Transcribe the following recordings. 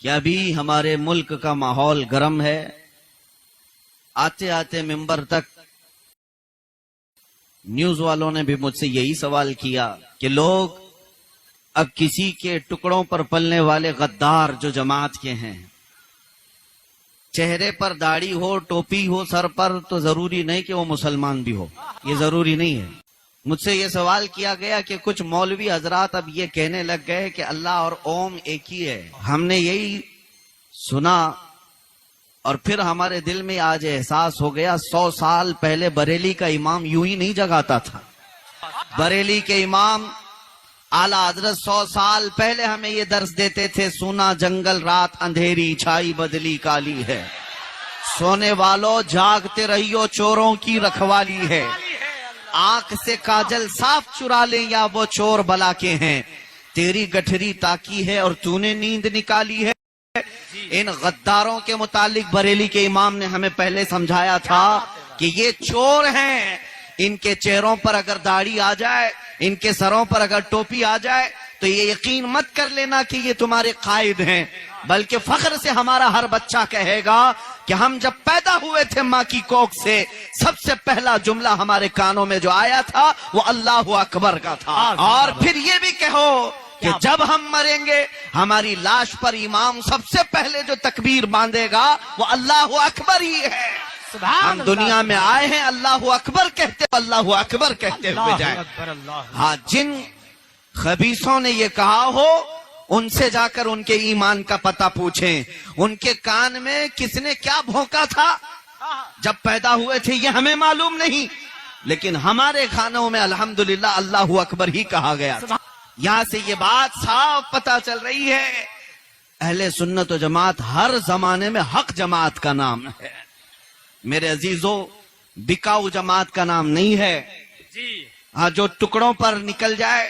کہ ابھی ہمارے ملک کا ماحول گرم ہے. آتے آتے ممبر تک نیوز والوں نے بھی مجھ سے یہی سوال کیا کہ لوگ اب کسی کے ٹکڑوں پر پلنے والے غدار جو جماعت کے ہیں، چہرے پر داڑھی ہو، ٹوپی ہو سر پر، تو ضروری نہیں کہ وہ مسلمان بھی ہو. یہ ضروری نہیں ہے. مجھ سے یہ سوال کیا گیا کہ کچھ مولوی حضرات اب یہ کہنے لگ گئے کہ اللہ اور اوم ایک ہی ہے. ہم نے یہی سنا اور پھر ہمارے دل میں آج احساس ہو گیا 100 سال پہلے بریلی کا امام یوں ہی نہیں جگاتا تھا. بریلی کے امام اعلیٰ حضرت 100 سال پہلے ہمیں یہ درس دیتے تھے، سونا جنگل رات اندھیری چھائی بدلی کالی ہے، سونے والوں جاگتے رہیو چوروں کی رکھوالی ہے، آنکھ سے کاجل صاف چرا لیں یا وہ چور بلا کے ہیں، تیری گٹھری تاکی ہے اور تو نے نیند نکالی ہے. ان غداروں کے متعلق بریلی کے امام نے ہمیں پہلے سمجھایا تھا کہ یہ چور ہیں. ان کے چہروں پر اگر داڑھی آ جائے، ان کے سروں پر اگر ٹوپی آ جائے تو یہ یقین مت کر لینا کہ یہ تمہارے قائد ہیں، بلکہ فخر سے ہمارا ہر بچہ کہے گا کہ ہم جب پیدا ہوئے تھے ماں کی کوکھ سے، سب سے پہلا جملہ ہمارے کانوں میں جو آیا تھا وہ اللہ اکبر کا تھا. اور پھر یہ بھی کہو کہ جب ہم مریں گے ہماری لاش پر امام سب سے پہلے جو تکبیر باندھے گا وہ اللہ اکبر ہی ہے. ہم دنیا میں آئے ہیں اللہ اکبر کہتے، اللہ اکبر کہتے ہوئے جائیں. ہاں، جن خبیثوں نے یہ کہا ہو ان سے جا کر ان کے ایمان کا پتہ پوچھیں. ان کے کان میں کس نے کیا بھونکا تھا جب پیدا ہوئے تھے یہ ہمیں معلوم نہیں، لیکن ہمارے کانوں میں الحمدللہ اللہ اکبر ہی کہا گیا تھا. یہاں سے یہ بات صاف پتہ چل رہی ہے اہل سنت و جماعت ہر زمانے میں حق جماعت کا نام ہے. میرے عزیزو، بکاؤ جماعت کا نام نہیں ہے. ہاں، جو ٹکڑوں پر نکل جائے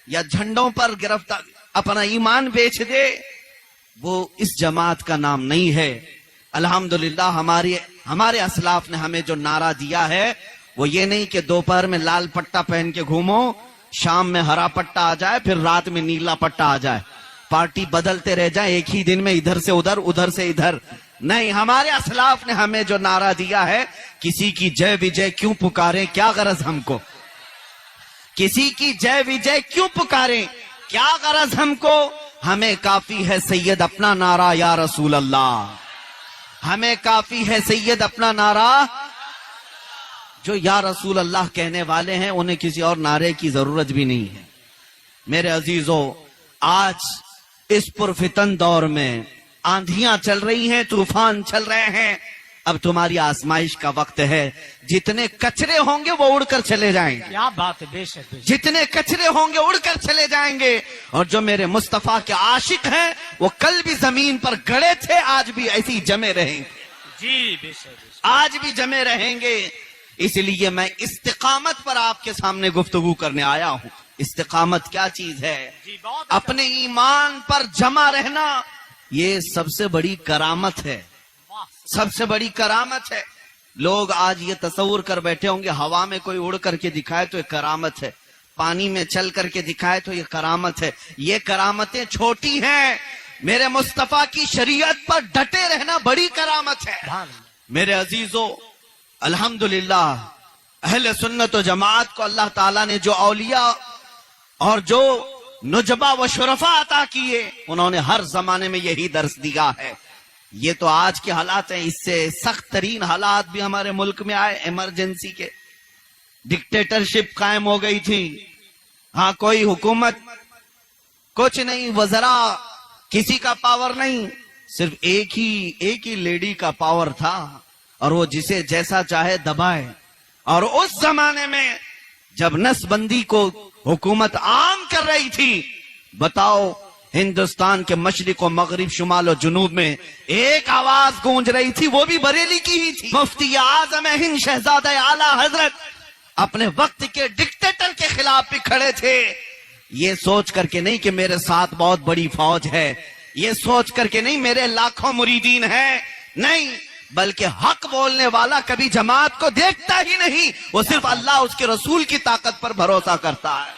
یا جھنڈوں پر گرفتار اپنا ایمان بیچ دے وہ اس جماعت کا نام نہیں ہے. الحمدللہ ہمارے اسلاف نے ہمیں جو نعرہ دیا ہے وہ یہ نہیں کہ دوپہر میں لال پٹا پہن کے گھومو، شام میں ہرا پٹا آ جائے، پھر رات میں نیلا پٹا آ جائے، پارٹی بدلتے رہ جائیں ایک ہی دن میں ادھر سے ادھر ادھر سے ادھر. نہیں، ہمارے اسلاف نے ہمیں جو نعرہ دیا ہے، کسی کی جے وجے کیوں پکاریں، کیا غرض ہم کو، کسی کی جے وجے کیوں پکاریں، کیا غرض ہم کو، ہمیں کافی ہے سید اپنا نعرہ یا رسول اللہ، ہمیں کافی ہے سید اپنا نعرہ. جو یا رسول اللہ کہنے والے ہیں انہیں کسی اور نعرے کی ضرورت بھی نہیں ہے. میرے عزیزو، آج اس پرفتن دور میں آندھیاں چل رہی ہیں، طوفان چل رہے ہیں، اب تمہاری آزمائش کا وقت ہے. جتنے کچرے ہوں گے وہ اڑ کر چلے جائیں گے. کیا بات ہے، بے شک. جتنے کچرے ہوں گے اڑ کر چلے جائیں گے. اور جو میرے مصطفیٰ کے عاشق ہیں وہ کل بھی زمین پر گڑے تھے، آج بھی ایسی جمے رہیں گے. جی بے شک، آج بھی جمے رہیں گے. اس لیے میں استقامت پر آپ کے سامنے گفتگو کرنے آیا ہوں. استقامت کیا چیز ہے؟ اپنے ایمان پر جمع رہنا یہ سب سے بڑی کرامت ہے، سب سے بڑی کرامت ہے. لوگ آج یہ تصور کر بیٹھے ہوں گے ہوا میں کوئی اڑ کر کے دکھائے تو یہ کرامت ہے، پانی میں چل کر کے دکھائے تو یہ کرامت ہے. یہ کرامتیں چھوٹی ہیں، میرے مصطفیٰ کی شریعت پر ڈٹے رہنا بڑی کرامت ہے. میرے عزیزو، الحمدللہ اہل سنت و جماعت کو اللہ تعالیٰ نے جو اولیاء اور جو نجبا و شرفا عطا کیے انہوں نے ہر زمانے میں یہی درس دیا ہے. یہ تو آج کے حالات ہیں، اس سے سخت ترین حالات بھی ہمارے ملک میں آئے، ایمرجنسی کے، ڈکٹیٹرشپ قائم ہو گئی تھی. ہاں، کوئی حکومت کچھ نہیں، وزراء کسی کا پاور نہیں، صرف ایک ہی لیڈی کا پاور تھا اور وہ جسے جیسا چاہے دبائے. اور اس زمانے میں جب نس بندی کو حکومت عام کر رہی تھی، بتاؤ ہندوستان کے مشرق و مغرب، شمال و جنوب میں ایک آواز گونج رہی تھی، وہ بھی بریلی کی ہی تھی. مفتی اعظم ہند شہزادہ اعلیٰ حضرت اپنے وقت کے ڈکٹیٹر کے خلاف بھی کھڑے تھے، یہ سوچ کر کے نہیں کہ میرے ساتھ بہت بڑی فوج ہے، یہ سوچ کر کے نہیں میرے لاکھوں مریدین ہیں، نہیں، بلکہ حق بولنے والا کبھی جماعت کو دیکھتا ہی نہیں، وہ صرف اللہ اس کے رسول کی طاقت پر بھروسہ کرتا ہے.